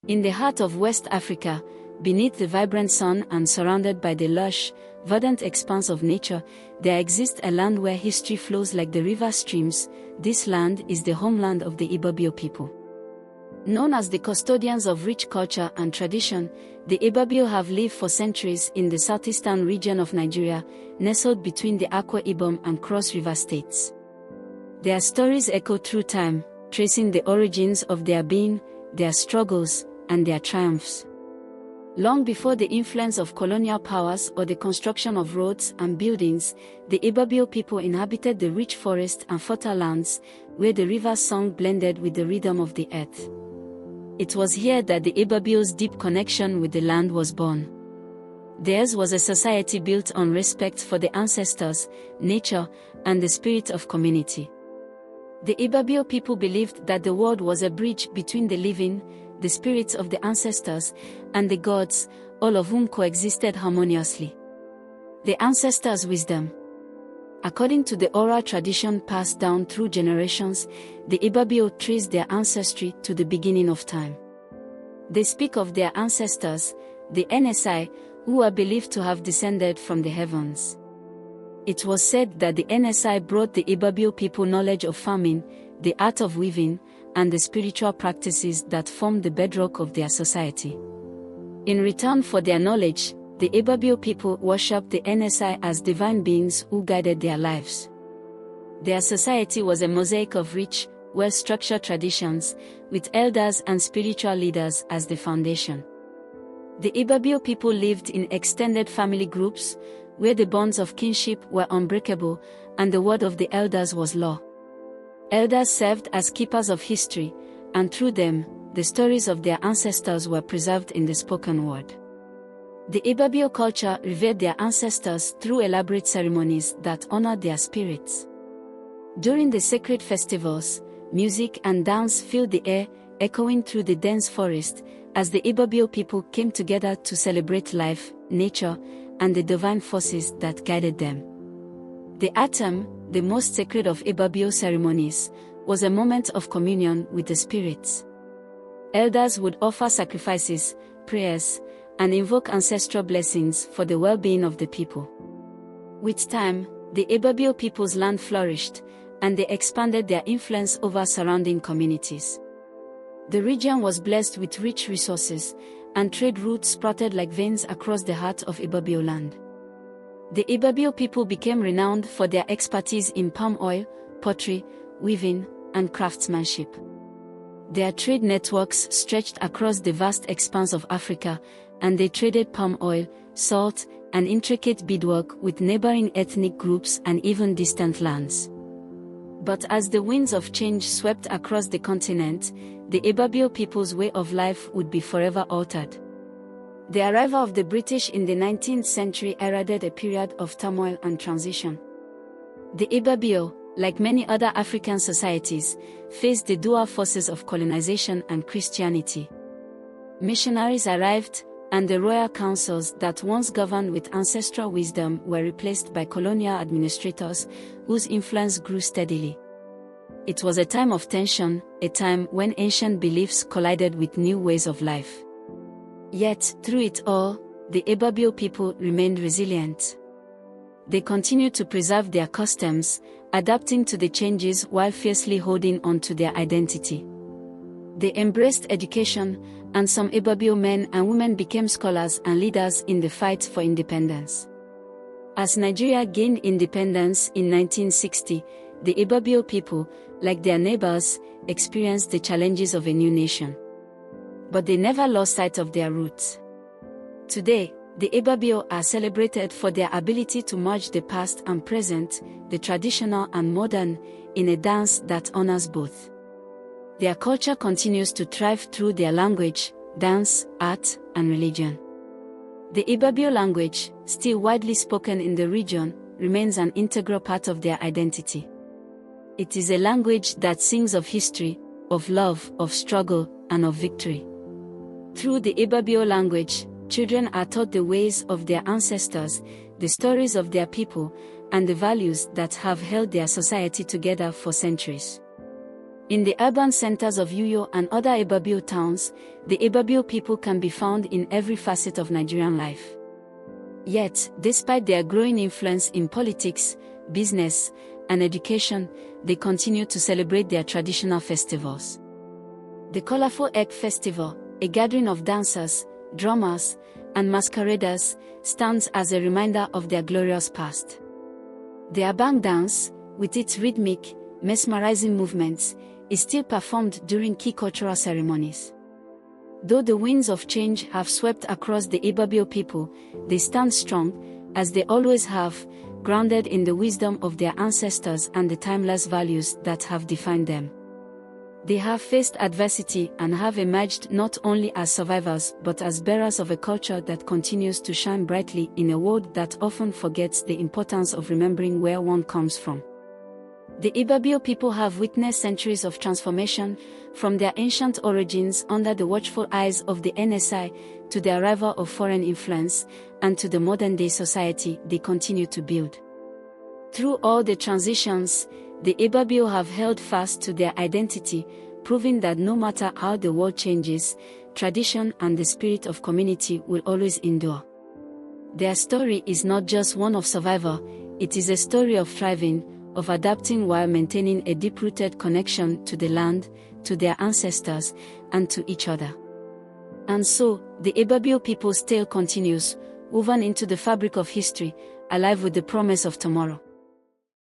In the heart of West Africa, beneath the vibrant sun and surrounded by the lush, verdant expanse of nature, there exists a land where history flows like the river streams. This land is the homeland of the Ibibio people. Known as the custodians of rich culture and tradition, the Ibibio have lived for centuries in the southeastern region of Nigeria, nestled between the Akwa Ibom and Cross River states. Their stories echo through time, tracing the origins of their being, their struggles, and their triumphs. Long before the influence of colonial powers or the construction of roads and buildings, the Ibibio people inhabited the rich forests and fertile lands, where the river's song blended with the rhythm of the earth. It was here that the Ibibio's deep connection with the land was born. Theirs was a society built on respect for the ancestors, nature, and the spirit of community. The Ibibio people believed that the world was a bridge between the living, the spirits of the ancestors, and the gods, all of whom coexisted harmoniously. The ancestors' wisdom. According to the oral tradition passed down through generations, the Ibibio trace their ancestry to the beginning of time. They speak of their ancestors, the NSI, who are believed to have descended from the heavens. It was said that the NSI brought the Ibibio people knowledge of farming, the art of weaving, and the spiritual practices that formed the bedrock of their society. In return for their knowledge, the Ibibio people worshipped the NSI as divine beings who guided their lives. Their society was a mosaic of rich, well-structured traditions, with elders and spiritual leaders as the foundation. The Ibibio people lived in extended family groups, where the bonds of kinship were unbreakable, and the word of the elders was law. Elders served as keepers of history, and through them, the stories of their ancestors were preserved in the spoken word. The Ibibio culture revered their ancestors through elaborate ceremonies that honored their spirits. During the sacred festivals, music and dance filled the air, echoing through the dense forest, as the Ibibio people came together to celebrate life, nature, and the divine forces that guided them. The Atem, the most sacred of Ibibio ceremonies, was a moment of communion with the spirits. Elders would offer sacrifices, prayers, and invoke ancestral blessings for the well-being of the people. With time, the Ibibio people's land flourished, and they expanded their influence over surrounding communities. The region was blessed with rich resources, and trade routes sprouted like veins across the heart of Ibibio land. The Ibibio people became renowned for their expertise in palm oil, pottery, weaving, and craftsmanship. Their trade networks stretched across the vast expanse of Africa, and they traded palm oil, salt, and intricate beadwork with neighboring ethnic groups and even distant lands. But as the winds of change swept across the continent, the Ibibio people's way of life would be forever altered. The arrival of the British in the 19th century heralded a period of turmoil and transition. The Ibibio, like many other African societies, faced the dual forces of colonization and Christianity. Missionaries arrived, and the royal councils that once governed with ancestral wisdom were replaced by colonial administrators, whose influence grew steadily. It was a time of tension, a time when ancient beliefs collided with new ways of life. Yet, through it all, the Ibibio people remained resilient. They continued to preserve their customs, adapting to the changes while fiercely holding on to their identity. They embraced education, and some Ibibio men and women became scholars and leaders in the fight for independence. As Nigeria gained independence in 1960, the Ibibio people, like their neighbors, experienced the challenges of a new nation. But they never lost sight of their roots. Today, the Ibibio are celebrated for their ability to merge the past and present, the traditional and modern, in a dance that honors both. Their culture continues to thrive through their language, dance, art, and religion. The Ibibio language, still widely spoken in the region, remains an integral part of their identity. It is a language that sings of history, of love, of struggle, and of victory. Through the Ibibio language, children are taught the ways of their ancestors, the stories of their people, and the values that have held their society together for centuries. In the urban centers of Uyo and other Ibibio towns, the Ibibio people can be found in every facet of Nigerian life. Yet, despite their growing influence in politics, business, and education, they continue to celebrate their traditional festivals. The colorful Egg Festival, a gathering of dancers, drummers, and masqueraders, stands as a reminder of their glorious past. The Abang dance, with its rhythmic, mesmerizing movements, is still performed during key cultural ceremonies. Though the winds of change have swept across the Ibibio people, they stand strong, as they always have, grounded in the wisdom of their ancestors and the timeless values that have defined them. They have faced adversity and have emerged not only as survivors but as bearers of a culture that continues to shine brightly in a world that often forgets the importance of remembering where one comes from. The Ibibio people have witnessed centuries of transformation, from their ancient origins under the watchful eyes of the NSI, to the arrival of foreign influence, and to the modern-day society they continue to build. Through all the transitions, the Ibibio have held fast to their identity, proving that no matter how the world changes, tradition and the spirit of community will always endure. Their story is not just one of survival, it is a story of thriving, of adapting while maintaining a deep-rooted connection to the land, to their ancestors, and to each other. And so, the Ibibio people's tale continues, woven into the fabric of history, alive with the promise of tomorrow.